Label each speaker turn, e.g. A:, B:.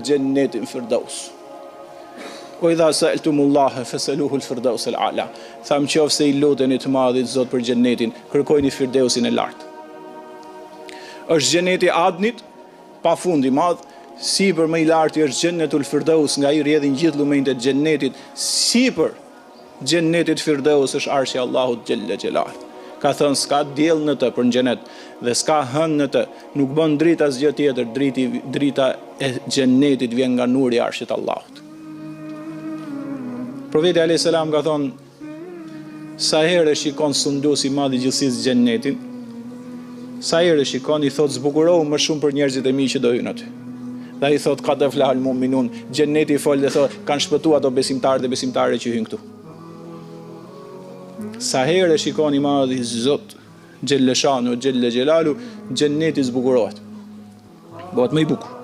A: Gjennetin Firdaus. O idha sa'altumullaha fasaluhu al-firdaus al-a'la. Tham qofse I luteni të madhit Zot për gjennetin, kërkojini Firdausin e lartë. Është gjeneti Adnit, pafund I madh, sipër më I larti është Gjennetul Firdaus, nga I rrjedhin gjithë lumenjtë e gjennetit. Sipër gjennetit Firdaus është arshi I Allahut xhella xhelal. Ka thënë s'ka diell në të për në xhenet dhe s'ka hënë në të, nuk bën drita asgjë tjetër, drita e xhenetit vjen nga nuri I arshit Allahut. Profeti alayhis salam ka thonë, sa herë shikon sunduesi I madh I gjithësisë xhenetin, sa herë shikon I thot zbukurohu më shumë për njerëzit e mi që do hyjnë aty. Dhe I thot ka të flalë mu'minun, xheneti fol dhe thot kanë shpëtuar ato besimtarë dhe besimtare që hyjnë këtu. Sa herë shikon I madhi Zot xhelle shanu xhelle xhelalu, xheneti zbukurohet. Bëhet më I bukur.